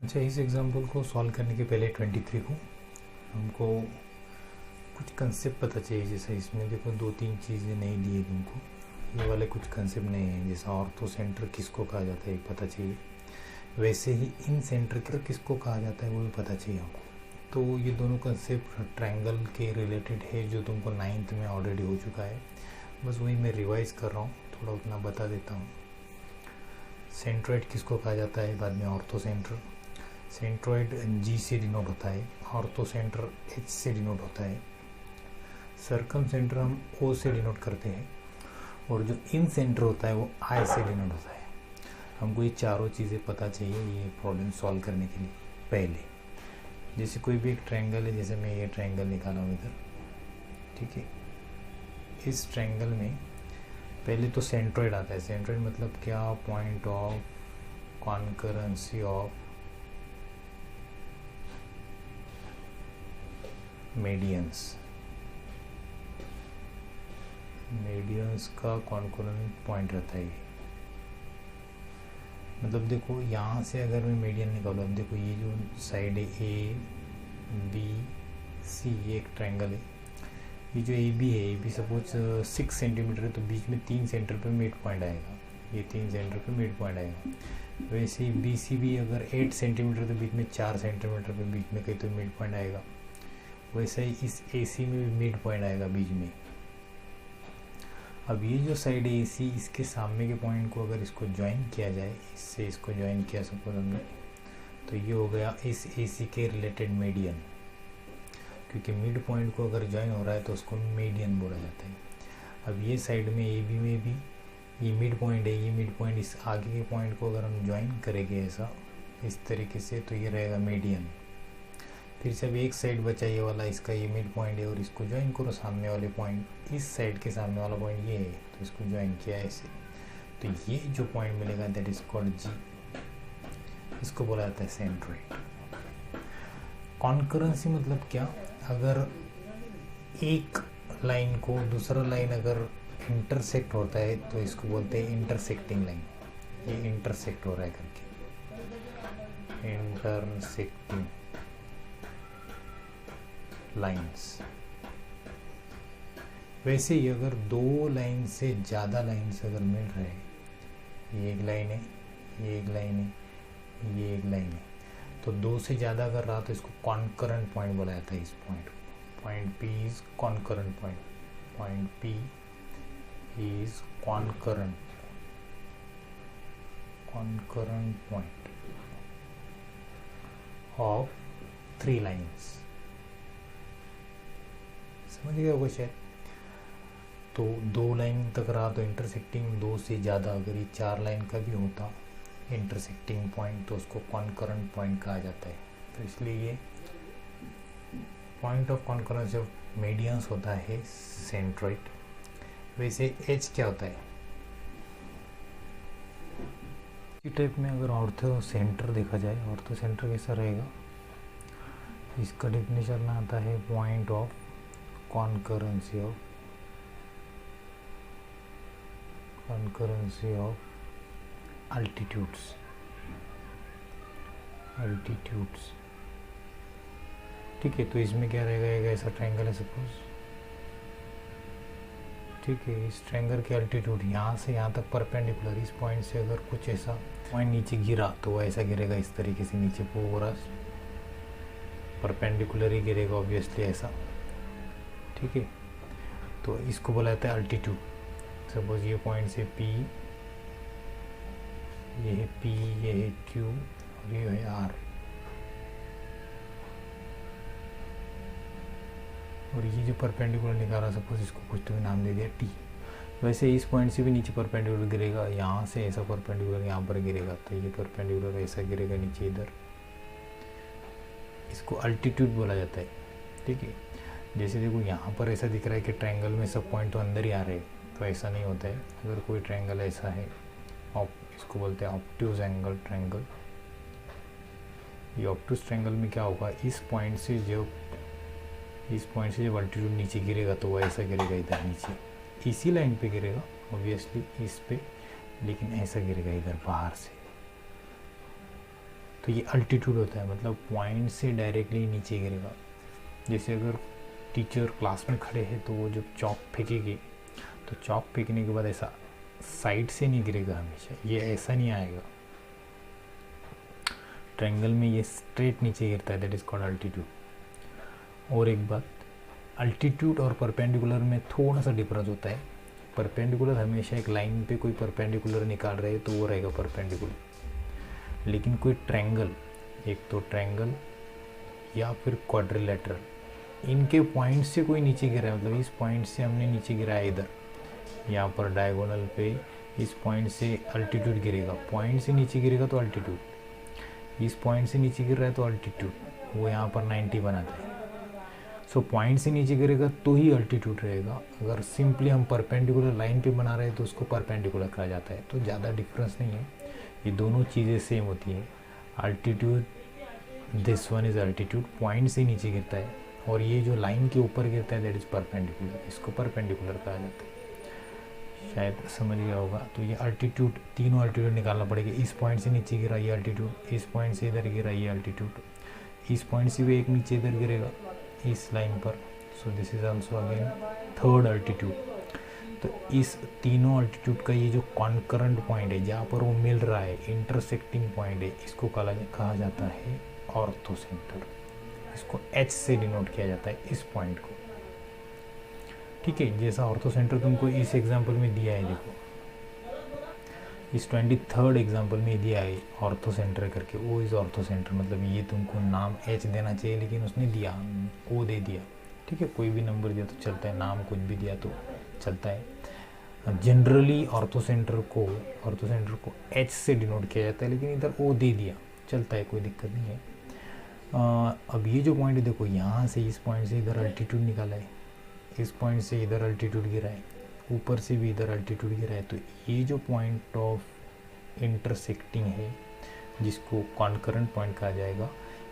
अच्छा, इस एग्जांपल को सॉल्व करने के पहले 23 को हमको कुछ कंसेप्ट पता चाहिए। जैसे इसमें देखो 2-3 चीज़ें नहीं दी है तुमको, ये वाले कुछ कंसेप्ट नहीं है। जैसा ऑर्थो सेंटर किसको कहा जाता है पता चाहिए, वैसे ही इन सेंटर किसको कहा जाता है वो भी पता चाहिए हमको। तो ये दोनों कंसेप्ट ट्रायंगल के रिलेटेड है जो तुमको 9th में ऑलरेडी हो चुका है, बस वही मैं रिवाइज कर रहा हूँ, थोड़ा उतना बता देता हूँ। सेंट्रोइड किसको कहा जाता है, बाद में ऑर्थो सेंटर। सेंट्रोइड जी से डिनोट होता है, ऑर्थो सेंटर एच से डिनोट होता है, सर्कम सेंटर हम ओ से डिनोट करते हैं, और जो इन सेंटर होता है वो आई से डिनोट होता है। हमको ये चारों चीज़ें पता चाहिए ये प्रॉब्लम सॉल्व करने के लिए। पहले जैसे कोई भी एक ट्रायंगल है, जैसे मैं ये ट्रायंगल निकाला हूँ इधर, ठीक है। इस ट्रायंगल में पहले तो सेंट्रोइड आता है। सेंट्रोइड मतलब क्या, point of concurrency of medians. Medians का कॉन्करेंट पॉइंट रहता है ये। मतलब देखो यहाँ से अगर मैं मीडियन निकालूँ, अब देखो ये जो साइड है ए बी सी, ये एक ट्रायंगल है। ये जो ए बी है, ए बी सपोज 6 सेंटीमीटर है, तो बीच में 3 सेंटर पे मिड पॉइंट आएगा, ये 3 सेंटर पे मिड पॉइंट आएगा। वैसे ही बी सी भी अगर 8 सेंटीमीटर, तो बीच में 4 सेंटीमीटर पे बीच में कहीं तो मिड पॉइंट आएगा। वैसे ही इस ए सी में भी मिड पॉइंट आएगा बीच में। अब ये जो साइड है ए सी, इसके सामने के पॉइंट को अगर इसको ज्वाइन किया जाए, इससे इसको ज्वाइन किया सपोज हमने, तो ये हो गया इस ए सी के रिलेटेड मीडियन। क्योंकि मिड पॉइंट को अगर ज्वाइन हो रहा है तो उसको मीडियन बोला जाता है। अब ये साइड में ए बी में भी ये मिड पॉइंट है, ये मिड पॉइंट इस आगे के पॉइंट को अगर हम ज्वाइन करेंगे ऐसा इस तरीके से, तो ये रहेगा मीडियन। फिर से अब एक साइड बचा ये वाला, इसका ये मिड पॉइंट है, और इसको ज्वाइन करो सामने वाले पॉइंट, इस साइड के सामने वाला पॉइंट ये है, तो इसको ज्वाइन किया ऐसे, तो ये जो पॉइंट मिलेगा दैट इज कॉल्ड जी। इसको बोला जाता है सेंट्रोइड। कॉन्करेंसी मतलब क्या, अगर एक लाइन को दूसरा लाइन अगर इंटरसेक्ट होता है तो इसको बोलते हैं इंटरसेक्टिंग लाइन। ये इंटरसेक्ट हो रहा है करके, इंटरसेक्टिंग लाइंस। वैसे ही अगर दो लाइन से ज़्यादा लाइन्स अगर मिल रहे हैं, ये एक लाइन है, ये एक लाइन है, ये एक लाइन है, तो दो से ज़्यादा अगर रहा तो इसको कॉन्करेंट पॉइंट बोला जाता है। इस पॉइंट को point P is concurrent point, point P is concurrent point of 3 lines. समझ गए हो शायद। तो 2 लाइन तक रहा तो इंटरसेक्टिंग, 2 से ज़्यादा अगर ये 4 लाइन का भी होता इंटरसेक्टिंग पॉइंट तो उसको कॉन्करेंट पॉइंट कहा जाता है। तो इसलिए ये point of concurrence of medians होता है सेंट्रोइड। वैसे एच क्या होता है, इसी टाइप में अगर ऑर्थो सेंटर देखा जाए, ऑर्थो सेंटर कैसा रहेगा, इसका डेफिनेशन में आता है point of concurrency of altitudes. ठीक है, तो इसमें क्या रहेगा, एक ऐसा ट्रायंगल है सपोज, ठीक है। इस ट्रायंगल के अल्टीट्यूड यहाँ से यहाँ तक परपेंडिकुलर, इस पॉइंट से अगर कुछ ऐसा पॉइंट नीचे गिरा तो वो ऐसा गिरेगा इस तरीके से, नीचे पूरा परपेंडिकुलर ही गिरेगा ऑब्वियसली ऐसा, ठीक है। तो इसको बोला जाता है अल्टीट्यूड। सपोज ये पॉइंट से P, ये है P, ये है Q और ये है R, और ये जो परपेंडिकुलर निकाला सपोज इसको कुछ तो नाम दे दिया T। वैसे इस पॉइंट से भी नीचे परपेंडिकुलर गिरेगा, यहाँ से ऐसा परपेंडिकुलर यहाँ पर गिरेगा, तो ये परपेंडिकुलर ऐसा गिरेगा नीचे इधर, इसको अल्टीट्यूड बोला जाता है, ठीक है। जैसे देखो यहाँ पर ऐसा दिख रहा है कि ट्रायंगल में सब पॉइंट तो अंदर ही आ रहे हैं, तो ऐसा नहीं होता है। अगर कोई ट्रायंगल ऐसा है, इसको बोलते हैं ऑब्ट्यूज एंगल ट्रायंगल। ये ऑब्ट्यूज ट्रायंगल में क्या होगा, इस पॉइंट से जब अल्टीट्यूड नीचे गिरेगा तो वो ऐसा गिरेगा इधर नीचे, इसी लाइन पे गिरेगा ऑब्वियसली इस पे, लेकिन ऐसा गिरेगा इधर बाहर से। तो ये अल्टीट्यूड होता है, मतलब पॉइंट से डायरेक्टली नीचे गिरेगा। जैसे अगर टीचर क्लास में खड़े हैं तो वो जब चॉक फेंकेंगे तो चॉक फेंकने के बाद ऐसा साइड से नहीं गिरेगा हमेशा, ये ऐसा नहीं आएगा। ट्रायंगल में ये स्ट्रेट नीचे गिरता है, दैट इज कॉल्ड अल्टीट्यूड। और एक बात, अल्टीट्यूड और परपेंडिकुलर में थोड़ा सा डिफरेंस होता है। परपेंडिकुलर हमेशा एक लाइन पे कोई परपेंडिकुलर निकाल रहे हैं तो वो रहेगा परपेंडिकुलर, लेकिन कोई ट्रायंगल, एक तो ट्रायंगल या फिर क्वाड्रिलेटरल, इनके पॉइंट से कोई नीचे गिरा है, मतलब इस पॉइंट से हमने नीचे गिराया इधर, यहाँ पर डायगोनल पे इस पॉइंट से अल्टीट्यूड गिरेगा, पॉइंट से नीचे गिरेगा तो अल्टीट्यूड, इस पॉइंट से नीचे गिर रहा है तो अल्टीट्यूड, वो यहाँ पर 90 बनाता है। सो पॉइंट से नीचे गिरेगा तो ही अल्टीट्यूड रहेगा। अगर सिंपली हम परपेंडिकुलर लाइन पे बना रहे हैं तो उसको परपेंडिकुलर कहा जाता है। तो ज़्यादा डिफरेंस नहीं है, ये दोनों चीज़ें सेम होती है। Altitude, this one is altitude, point से नीचे गिरता है, और ये जो लाइन के ऊपर गिरता है दैट इज़ परपेंडिकुलर, इसको परपेंडिकुलर कहा जाता है। शायद समझ गया होगा। तो ये अल्टीट्यूड, तीनों अल्टीट्यूड निकालना पड़ेगा। इस पॉइंट से नीचे गिरा ये अल्टीट्यूड, इस पॉइंट से इधर गिरा ये अल्टीट्यूड, इस पॉइंट से भी एक नीचे इधर गिरेगा इस लाइन पर। सो this is also again third altitude. तो इस तीनों अल्टीट्यूड का ये जो कॉन्करेंट पॉइंट है, जहाँ पर वो मिल रहा है, इंटरसेक्टिंग पॉइंट है, इसको कहा जाता है ऑर्थोसेंटर। इसको H से डिनोट किया जाता है, इस पॉइंट को। ठीक है, जैसा ऑर्थोसेंटर तुमको इस एग्जांपल में दिया है, देखो इस 23rd एग्जांपल में दिया है ऑर्थोसेंटर करके, वो इज ऑर्थोसेंटर, मतलब ये तुमको नाम H देना चाहिए, लेकिन उसने दिया O दे दिया। ठीक है, कोई भी नंबर दिया तो चलता है, नाम कुछ भी दिया तो चलता है। जनरली ऑर्थोसेंटर को H से डिनोट किया जाता है, लेकिन इधर O दे दिया, चलता है, कोई दिक्कत नहीं है। अब ये जो पॉइंट है, देखो यहाँ से इस पॉइंट से इधर अल्टीट्यूड निकाला है, इस पॉइंट से इधर अल्टीट्यूड गिरा है, ऊपर से भी इधर अल्टीट्यूड गिरा है। तो ये जो पॉइंट ऑफ इंटरसेक्टिंग है, जिसको कॉन्करेंट पॉइंट कहा जाएगा,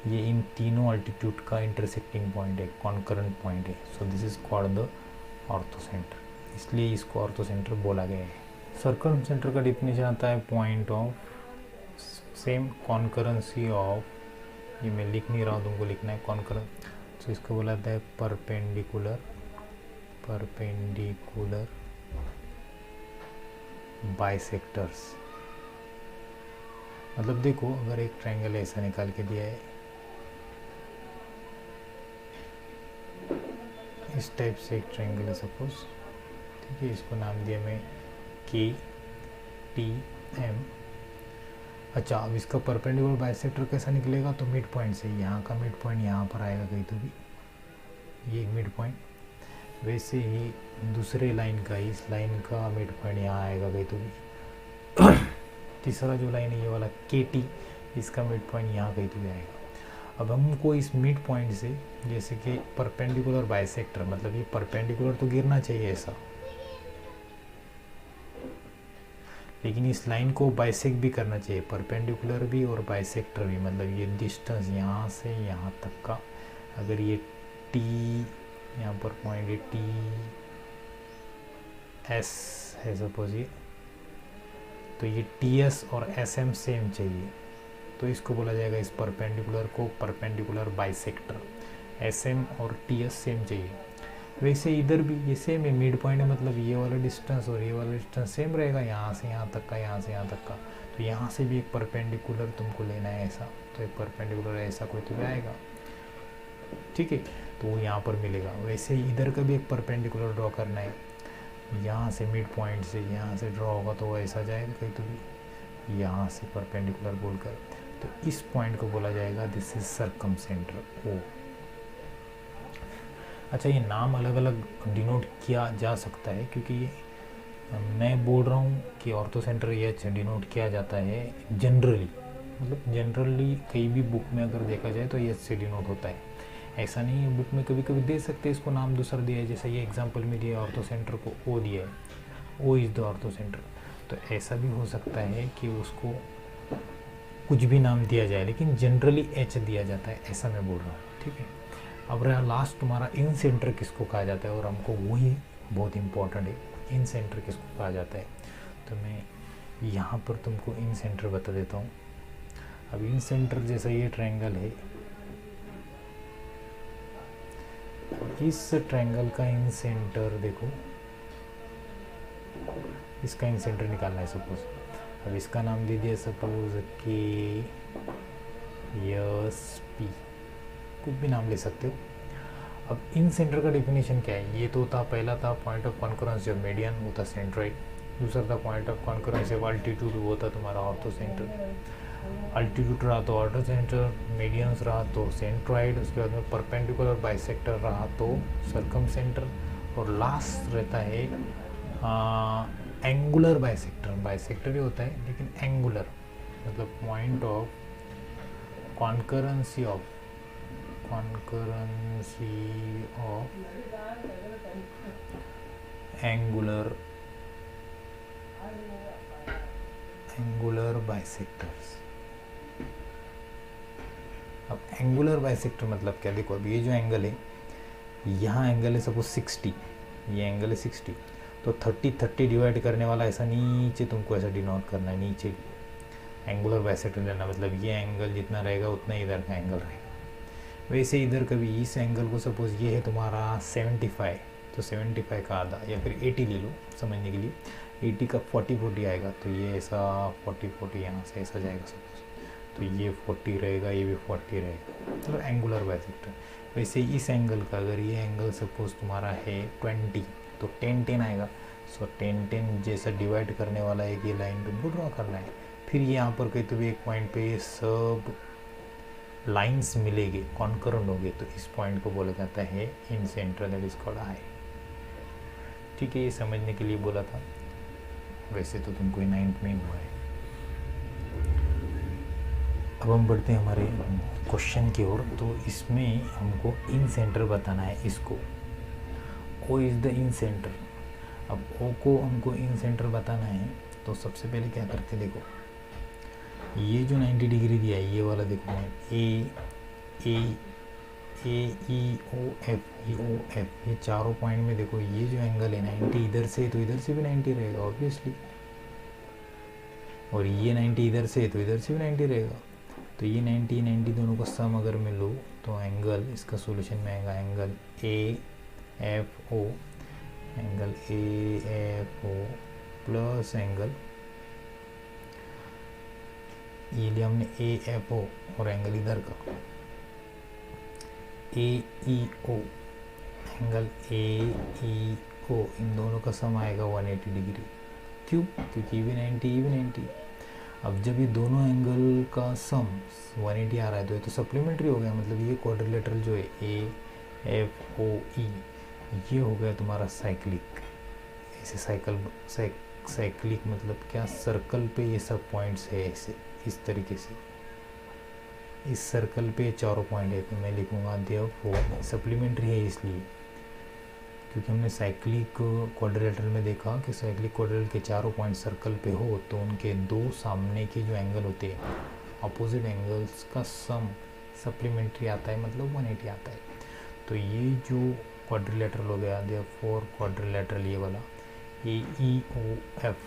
ये इन तीनों अल्टीट्यूड का इंटरसेक्टिंग पॉइंट है, कॉन्करेंट पॉइंट है। So this is called the orthocentre, इसलिए इसको ऑर्थोसेंटर बोला गया है। सर्कमसेंटर का डिफिनेशन आता है point of same concurrency of, ये मैं लिख नहीं रहा हूँ, तुमको लिखना है कॉन्करेंस। तो इसको बोला जाता है परपेंडिकुलर बाइसेक्टर्स। मतलब देखो, अगर एक ट्रायंगल ऐसा निकाल के दिया है, इस टाइप से एक ट्रायंगल है सपोज, ठीक है, इसको नाम दिया मैं KTM। अच्छा, अब इसका परपेंडिकुलर बाइसेक्टर कैसा निकलेगा, तो मिड पॉइंट से, यहाँ का मिड पॉइंट यहाँ पर आएगा कहीं तो भी, ये मिड पॉइंट, वैसे ही दूसरे लाइन का, इस लाइन का मिड पॉइंट यहाँ आएगा कहीं तो भी। तीसरा जो लाइन है ये वाला KT, इसका मिड पॉइंट यहाँ कहीं तो भी आएगा। अब हमको इस मिड पॉइंट से, जैसे कि परपेंडिकुलर बाइसेक्टर, मतलब ये परपेंडिकुलर तो गिरना चाहिए ऐसा, लेकिन इस लाइन को बाइसेक्ट भी करना चाहिए, परपेंडिकुलर भी और बाइसेक्टर भी। मतलब ये डिस्टेंस यहाँ से यहाँ तक का, अगर ये T यहाँ पर पॉइंट है TS है सपोज ये, तो ये TS और SM सेम चाहिए, तो इसको बोला जाएगा, इस परपेंडिकुलर को परपेंडिकुलर बाइसेक्टर। SM और TS सेम चाहिए। वैसे इधर भी ये सेम है, मिड पॉइंट है, मतलब ये वाला डिस्टेंस और ये वाला डिस्टेंस सेम रहेगा, यहाँ से यहाँ तक का, यहाँ से यहाँ तक का। तो यहाँ से भी एक परपेंडिकुलर तुमको लेना है ऐसा, तो एक परपेंडिकुलर ऐसा कोई तो भी आएगा, ठीक है, तो वो यहाँ पर मिलेगा। वैसे ही इधर का भी एक परपेंडिकुलर ड्रॉ करना है, यहाँ से मिड पॉइंट से यहाँ से ड्रॉ होगा तो वो ऐसा जाएगा कहीं तो भी, यहाँ से परपेंडिकुलर बोलकर, तो इस पॉइंट को बोला जाएगा दिस इज सर्कमसेंटर O। अच्छा, ये नाम अलग अलग डिनोट किया जा सकता है, क्योंकि मैं बोल रहा हूँ कि ऑर्थोसेंटर ये डिनोट किया जाता है जनरली, मतलब जनरली कहीं भी बुक में अगर देखा जाए तो ये से डिनोट होता है। ऐसा नहीं है, बुक में कभी कभी दे सकते हैं इसको नाम दूसरा दिया है, जैसा ये एग्जांपल में दिया है, ऑर्थोसेंटर को O दिया है, O इज़ द ऑर्थोसेंटर। तो ऐसा भी हो सकता है कि उसको कुछ भी नाम दिया जाए, लेकिन जनरली H दिया जाता है, ऐसा मैं बोल रहा हूँ, ठीक है। अब रहा लास्ट तुम्हारा इन सेंटर किसको कहा जाता है, और हमको वही बहुत इम्पोर्टेंट है, इन सेंटर किसको कहा जाता है। तो मैं यहाँ पर तुमको इन सेंटर बता देता हूँ। अब इन सेंटर जैसा ये ट्रायंगल है, इस ट्रायंगल का इन सेंटर देखो, इसका इन सेंटर निकालना है सपोज। अब इसका नाम दे दिया सपोज के यस पी, कुछ भी नाम ले सकते हो। अब इन सेंटर का डेफिनेशन क्या है, ये तो था, पहला था point of concurrence of median, वो था सेंट्रोइड। दूसरा था point of concurrence of altitude, वो था तुम्हारा ऑर्थो सेंटर। अल्टीट्यूड रहा तो ऑर्थो सेंटर, मीडियंस रहा तो सेंट्रोइड, उसके बाद में परपेंडिकुलर बाइसेक्टर रहा तो सर्कम सेंटर, और लास्ट रहता है एंगुलर बाइसेक्टर। बाइसेक्टर ही होता है लेकिन एंगुलर, मतलब point of concurrency of angular bisectors. अब एंगुलर बाइसेक्टर मतलब क्या, देखो अब ये जो एंगल है, यहाँ एंगल है सपोज 60, ये एंगल है 60, तो 30 डिवाइड करने वाला ऐसा नीचे तुमको ऐसा डिनोट करना है, नीचे एंगुलर बाइसेक्टर लेना, मतलब ये एंगल जितना रहेगा उतना इधर का एंगल रहेगा। वैसे इधर कभी इस एंगल को सपोज ये है तुम्हारा 75, तो 75 का आधा या फिर 80 ले लो समझने के लिए, 80 का 40 आएगा, तो ये ऐसा 40 यहाँ से ऐसा जाएगा सपोज, तो ये 40 रहेगा, ये भी 40 रहेगा, मतलब एंगुलर बाइसेक्टर। वैसे इस एंगल का अगर ये एंगल सपोज तुम्हारा है 20, तो 10 आएगा। सो 10 जैसा डिवाइड करने वाला एक ये लाइन तुमको ड्रॉ करना है। फिर ये यहाँ पर कहीं तो भी एक पॉइंट पे ये सब लाइंस मिलेंगे, कॉन्करेंट होंगे, तो इस पॉइंट को बोला जाता है incentre, that is called I. ठीक है, ये समझने के लिए बोला था, वैसे तो तुमको 9th में हुआ है। अब हम बढ़ते हैं हमारे क्वेश्चन की ओर। तो इसमें हमको इन सेंटर बताना है, इसको O is the incentre. अब ओ को हमको इन सेंटर बताना है, तो सबसे पहले क्या करते, देखो ये जो 90 डिग्री दिया है, ये वाला देखो ए ई ओ एफ, ये चारों पॉइंट में देखो ये जो एंगल है 90 इधर से, तो इधर से भी 90 रहेगा ऑब्वियसली, और ये 90 इधर से, तो इधर से भी 90 रहेगा। तो ये 90 दोनों का सम अगर मैं लूँ तो एंगल, इसका सॉल्यूशन में आएगा angle A F O, angle A F O plus angle, ये लिया हमने ए एफ ओ, और एंगल इधर का ए ई ओ, एंगल ए ई ओ, इन दोनों का सम आएगा 180 डिग्री। क्यों? क्योंकि भी 90। अब जब ये दोनों एंगल का सम 180 आ रहा है तो ये तो सप्लीमेंट्री हो गया, मतलब ये क्वाड्रिलेटरल जो है ए एफ ओ ई, ये हो गया तुम्हारा साइक्लिक। ऐसे साइक्लिक मतलब क्या, सर्कल पे ये सब पॉइंट्स है ऐसे, इस तरीके से इस सर्कल पे चारों पॉइंट है, तो मैं लिखूँगा देयरफॉर सप्लीमेंट्री है, इसलिए क्योंकि हमने साइक्लिक क्वाड्रिलेटरल में देखा कि साइक्लिक क्वाड्रिलेटरल के चारों पॉइंट सर्कल पे हो तो उनके दो सामने के जो एंगल होते हैं अपोजिट एंगल्स का सम सप्लीमेंट्री आता है, मतलब 180 आता है। तो ये जो क्वाड्रिलेटरल हो गया, देयरफॉर क्वाड्रिलेटरल ये वाला A E O F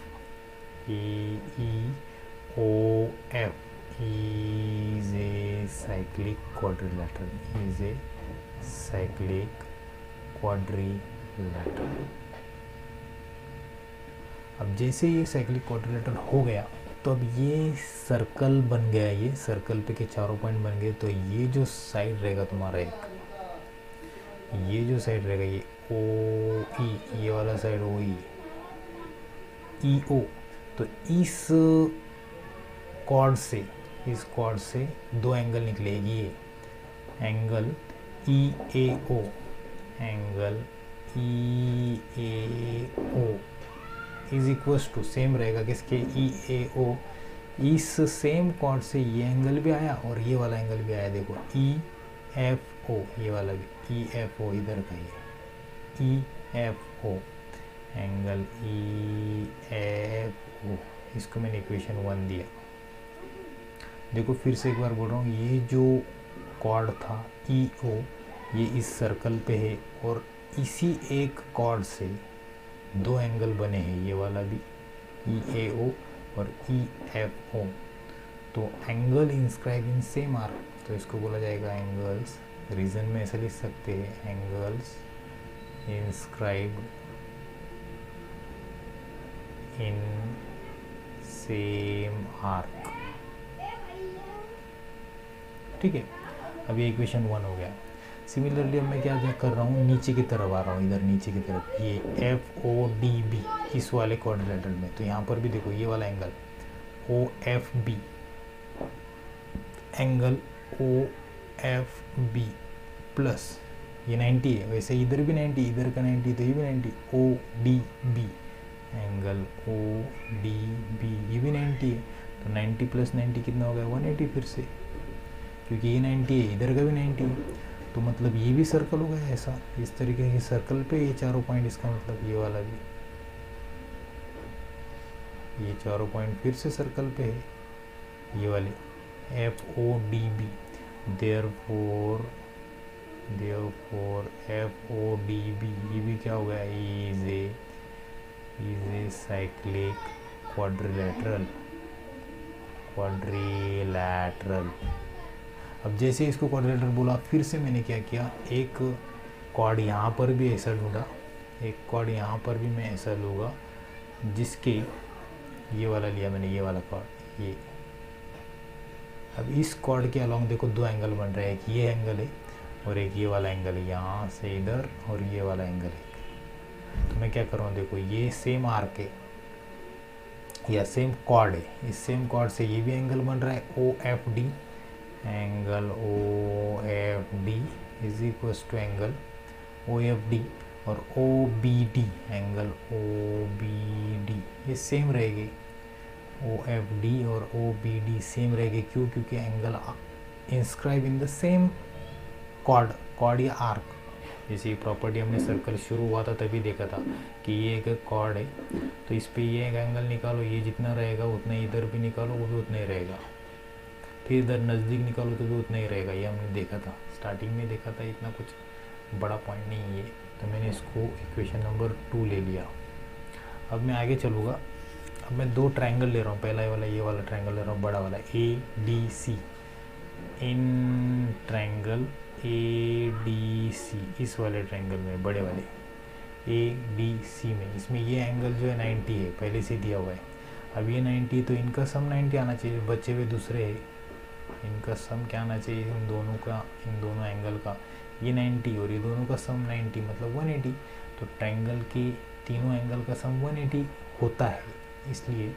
is a cyclic quadrilateral, अब जैसे ये साइक्लिक क्वाड्रिलेटरल हो गया तो अब ये सर्कल बन गया, ये सर्कल पे के चारों पॉइंट बन गए। तो ये जो साइड रहेगा तुम्हारा एक, ये जो साइड रहेगा ये ओ ई, ये वाला साइड ओ ई ओ, तो इस कॉर्ड से दो एंगल निकलेगी, ये angle E A O, angle E A O is equals to same रहेगा किसके, ई ए ओ। इस सेम कॉर्ड से ये एंगल भी आया और ये वाला एंगल भी आया, देखो ई एफ ओ, ये वाला भी ई एफ ओ, इधर का ये E F O, angle E F O, इसको मैंने इक्वेशन 1 दिया। देखो फिर से एक बार बोल रहा हूँ, ये जो कॉर्ड था ई ओ, ये इस सर्कल पे है और इसी एक कॉर्ड से दो एंगल बने हैं, ये वाला भी ई ए ओ और ई एफ ओ। तो angle inscribe in same arc, तो इसको बोला जाएगा एंगल्स, रीजन में ऐसा लिख सकते हैं angles inscribe in same arc. ठीक है, अभी इक्वेशन 1 हो गया। सिमिलरली अब मैं क्या कर रहा हूँ, नीचे की तरफ आ रहा हूँ, इधर नीचे की तरफ, ये FODB इस वाले क्वाड्रिलेटरल में। तो यहाँ पर भी देखो ये वाला angle OFB, angle OFB plus ये 90 है, वैसे इधर भी 90, इधर का 90 तो ये भी 90, ODB, एंगल ODB ये भी 90 है। तो 90 प्लस 90 कितना हो गया, 180 फिर से, क्योंकि ये 90 है, इधर का भी 90 है। तो मतलब ये भी सर्कल हो गया ऐसा, इस तरीके के सर्कल पे ये चारों पॉइंट, इसका मतलब ये वाला भी, ये चारों पॉइंट फिर से सर्कल पे है, ये वाले FODB। देयरफॉर FODB ये भी क्या हो गया, इज ए साइक्लिक क्वाड्रिलेटरल। अब जैसे इसको क्वाड्रिलेटरल बोला, फिर से मैंने क्या किया, एक कॉर्ड यहाँ पर भी ऐसा लूँगा, एक कॉर्ड यहाँ पर भी मैं ऐसा लूँगा, जिसके ये वाला लिया मैंने, ये वाला कॉर्ड ये। अब इस कॉर्ड के अलॉन्ग देखो दो एंगल बन रहे हैं, एक ये एंगल है और एक ये वाला एंगल है, यहाँ से इधर, और ये वाला एंगल है। तो मैं क्या कर रहा हूँ, देखो ये सेम आर्क है या सेम कॉर्ड है, इस सेम कॉर्ड से ये भी एंगल बन रहा है OFD, angle OFD is equals to angle OFD, और OBD, एंगल OBD ये सेम रहेगी, OFD और OBD सेम रहेगी। क्यों? क्योंकि angle inscribe in the same chord या आर्क। जैसे प्रॉपर्टी हमने सर्कल शुरू हुआ था तभी देखा था कि ये एक कॉर्ड है, तो इस पे ये एक एंगल निकालो, ये जितना रहेगा उतना ही इधर भी निकालो, वो भी उतना ही रहेगा, फिर इधर नज़दीक निकालो तो भी उतना ही रहेगा। ये हमने देखा था, स्टार्टिंग में देखा था, इतना कुछ बड़ा पॉइंट नहीं है। तो मैंने इसको इक्वेशन नंबर 2 ले लिया। अब मैं आगे चलूँगा। अब मैं दो ट्रायंगल ले रहा हूँ, पहला ये वाला ट्रायंगल ले रहा हूँ, बड़ा वाला ADC, इन ट्रायंगल ADC, इस वाले ट्रायंगल में, बड़े वाले ADC में, इसमें ये एंगल जो है 90 है, पहले से दिया हुआ है। अब ये 90, तो इनका सम 90 आना चाहिए, बचे हुए दूसरे है, इनका सम क्या आना चाहिए, इन दोनों का, इन दोनों एंगल का, ये 90 और ये दोनों का सम 90 मतलब 180। तो ट्रायंगल के तीनों एंगल का सम 180 होता है, इसलिए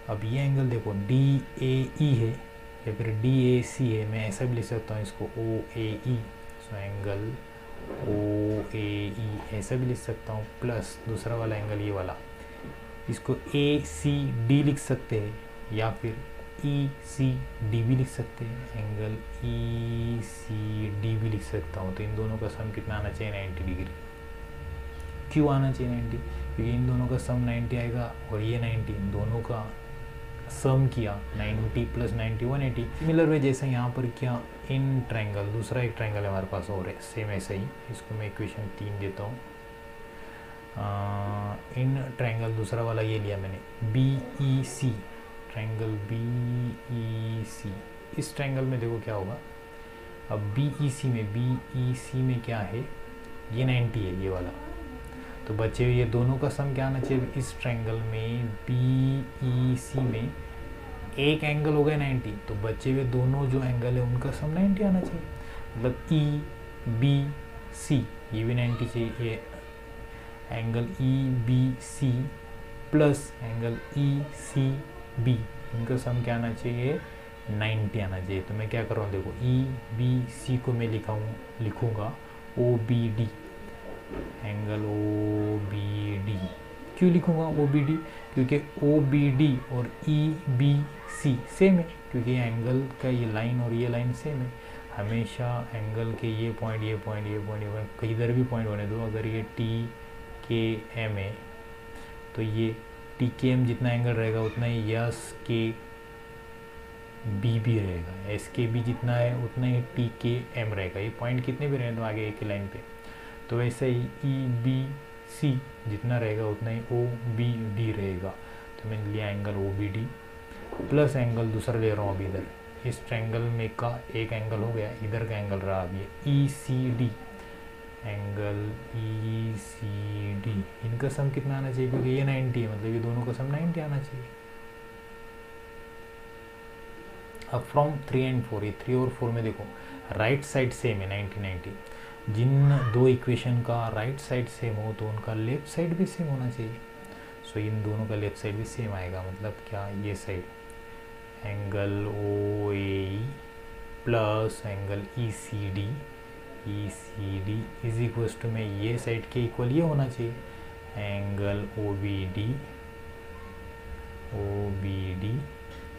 अब ये एंगल देखो DAE है या फिर DAC है, मैं ऐसा भी लिख सकता हूँ इसको OAE, सो एंगल OAE ऐसा भी लिख सकता हूँ, प्लस दूसरा वाला एंगल ये वाला, इसको ACD लिख सकते हैं या फिर ECD भी लिख सकते हैं, एंगल ECD भी लिख सकता हूँ। तो इन दोनों का सम कितना आना चाहिए, 90 डिग्री। क्यों आना चाहिए 90? क्योंकि इन दोनों का सम 90 आएगा और ये 90, इन दोनों का सम किया 90 प्लस 90 180। सिमिलर वे जैसे यहाँ पर किया इन ट्रायंगल, दूसरा एक ट्रायंगल हमारे पास और है सेम ऐसा ही, इसको मैं इक्वेशन 3 देता हूँ। इन ट्रायंगल दूसरा वाला ये लिया मैंने BEC, ट्रायंगल BEC। इस ट्रायंगल में देखो क्या होगा, अब BEC में क्या है, ये 90 है ये वाला, तो बचे हुए ये दोनों का सम क्या आना चाहिए, इस ट्रायंगल में BEC में एक एंगल हो गया 90, तो बचे हुए दोनों जो एंगल है उनका सम 90 आना चाहिए। मतलब EBC ये भी 90 चाहिए, ये angle EBC plus angle ECB, इनका सम क्या आना चाहिए, 90 आना चाहिए। तो मैं क्या कर रहा हूँ, देखो EBC को मैं लिखूँगा OBD, एंगल OBD। क्यों लिखूँगा OBD? क्योंकि OBD और EBC सेम है, क्योंकि एंगल का ये लाइन और ये लाइन सेम है। हमेशा एंगल के ये पॉइंट कहीं इधर भी पॉइंट होने दो। अगर ये TKM है तो ये TKM जितना एंगल रहेगा उतना ही SKB भी रहेगा, SKB जितना है उतना ही TKM रहेगा। ये पॉइंट कितने भी रहे तो आगे एक ही लाइन पे, तो वैसे ही EBC जितना रहेगा उतना ही OBD रहेगा। तो मैंने लिया एंगल OBD, प्लस एंगल दूसरा ले रहा हूँ अभी इधर, इस ट्रायंगल में का एक एंगल हो गया, इधर का एंगल रहा अभी E C D, angle E C D, इनका सम कितना आना चाहिए, क्योंकि ये 90 है, मतलब ये दोनों का सम 90 आना चाहिए। अब फ्रॉम 3 एंड 4, ये 3 और 4 में देखो राइट साइड सेम है 90 90, जिन दो इक्वेशन का राइट साइड सेम हो तो उनका लेफ्ट साइड भी सेम होना चाहिए। सो इन दोनों का लेफ्ट साइड भी सेम आएगा, मतलब क्या, ये side angle O A plus angle E C D is equal to में ये साइड के इक्वल ये होना चाहिए, angle O B D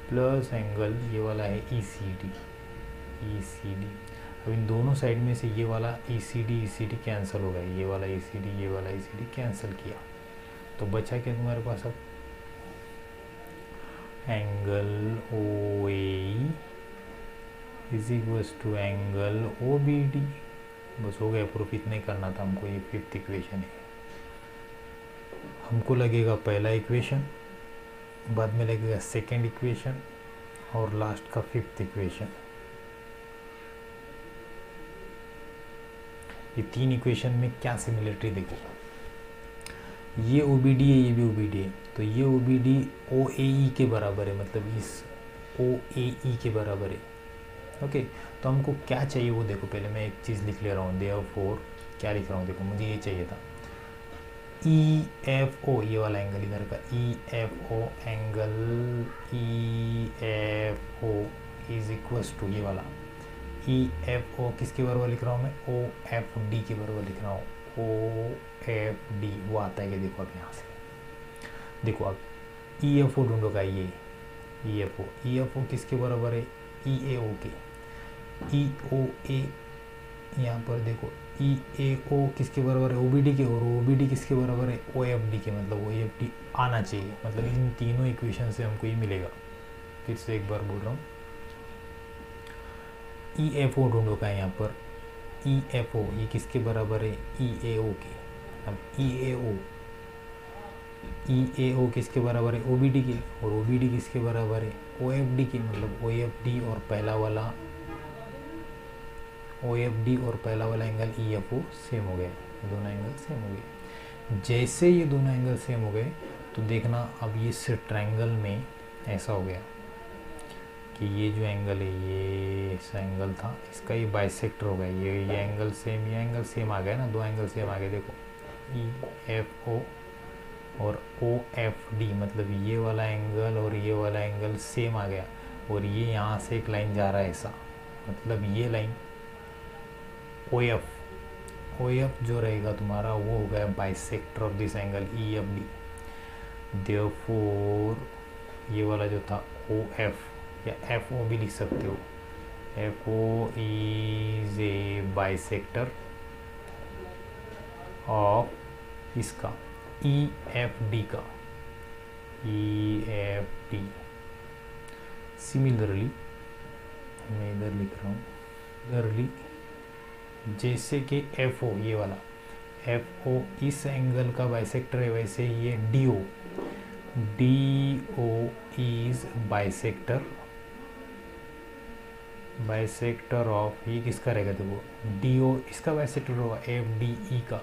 plus angle ये वाला है ई सी डी। अब इन दोनों साइड में से ये वाला ई सी डी कैंसिल हो गया, ये वाला ई सी डी कैंसिल किया, तो बचा क्या तुम्हारे पास अब, angle O A is equal to angle O B D. बस हो गया प्रूफ, इतना ही करना था हमको। ये 5th इक्वेशन है, हमको लगेगा पहला इक्वेशन, बाद में लगेगा सेकेंड इक्वेशन और लास्ट का 5th इक्वेशन। ये 3 इक्वेशन में क्या सिमिलरिटी देखो, ये ओ बी डी है, ये भी ओ बी डी है, तो ये ओ बी डी ओ ए ई के बराबर है, मतलब इस ओ ए ई के बराबर है। ओके, तो हमको क्या चाहिए वो देखो, पहले मैं एक चीज़ लिख ले रहा हूँ, देयरफॉर क्या लिख रहा हूँ देखो, मुझे ये चाहिए था ई एफ ओ, ये वाला एंगल इधर का E F O, angle E F O is equals to ये वाला ई एफ ओ किसके बराबर लिख रहा हूँ मैं, ओ एफ डी के बराबर लिख रहा हूँ, ओ एफ डी। वो आता है कि देखो अब यहाँ से देखो, अब ई एफ ओ ढूंढो का, ये ई एफ ओ किसके बराबर है, ई ए ओ के, ई ओ ए, यहाँ पर देखो ई ए ओ किसके बराबर है, ओ बी डी के, और ओ बी डी किसके बराबर है, ओ एफ डी के, मतलब ओ एफ डी आना चाहिए, मतलब इन तीनों इक्वेशन से हमको ये मिलेगा। फिर से एक बार बोल रहा हूँ, ई एफ ओ ढूंढो का यहाँ पर, ई एफ ओ ये किसके बराबर है, ई ए ओ के। अब ई ए ओ किसके बराबर है, ओ बी डी के, और ओ बी डी किसके बराबर है, ओ एफ डी के, मतलब ओ एफ डी और पहला वाला ओ एफ डी और पहला वाला angle E F O same हो गया, दोनों एंगल सेम हो गए। जैसे ये दोनों एंगल सेम हो गए तो देखना अब ये इस ट्रायंगल में ऐसा हो गया कि ये जो एंगल है, ये इस एंगल था, इसका ये बाइसेक्टर हो गया, ये एंगल सेम, ये एंगल सेम आ गया ना, दो एंगल सेम आ गए। देखो ई एफ ओ और ओ एफ डी, मतलब ये वाला एंगल और ये वाला एंगल सेम आ गया, और ये यहाँ से एक लाइन जा रहा है ऐसा, मतलब ये लाइन ओ एफ जो रहेगा तुम्हारा वो हो गया bisector of this angle E F D. Therefore ये वाला जो था ओ एफ या एफ ओ भी लिख सकते हो, F O is a bisector of इसका ई एफ डी का, ई एफ डी। सिमिलरली मैं इधर लिख रहा हूँ, सिमिलरली जैसे कि एफ ओ ये वाला एफ ओ इस एंगल का बाइसेक्टर है, वैसे ये D O is bisector of, ये किसका रहेगा देखो, डी ओ इसका बाइसेक्टर होगा एफ डी ई का,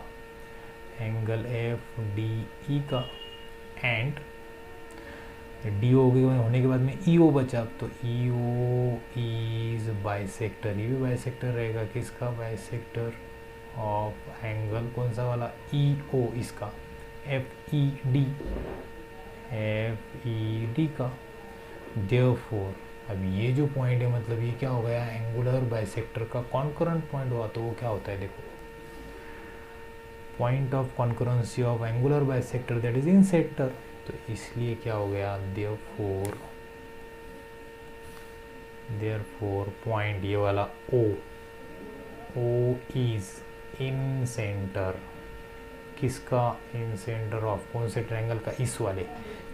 एंगल एफ डी ई का, एंड डी ओ होने के बाद में ई ओ बचा, तो ई ओ इज बाइसेक्टर, ये भी बाइसेक्टर रहेगा, किसका बाइसेक्टर ऑफ एंगल कौन सा वाला, ई ओ इसका, एफ ई डी का। देयरफॉर अब ये जो पॉइंट है, मतलब ये क्या हो गया, एंगुलर बाइसेक्टर का कॉन्करेंट पॉइंट हुआ, तो वो क्या होता है देखो, point of concurrency of angular bisector that is in sector. तो इसलिए क्या हो गया, देयरफॉर पॉइंट ये वाला ओ इज इन सेंटर, किसका, इन सेंटर ऑफ कौन से ट्रायंगल का, इस वाले,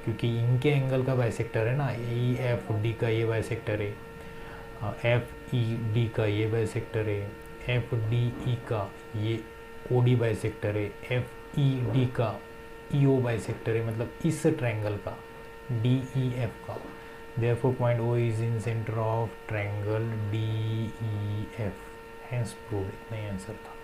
क्योंकि इनके एंगल का बाइसेक्टर है ना, ई एफ डी का ये बाइसेक्टर है, एफ ई डी का ये बाइसेक्टर है, एफ डी ई का ये ओ डी बाइसेक्टर है, एफ ई डी का ई ओ बाइसेक्टर है, मतलब इस ट्रायंगल का डी ई एफ का। Therefore point O is incentre of triangle D E F, hence prove, इतना ही आंसर था।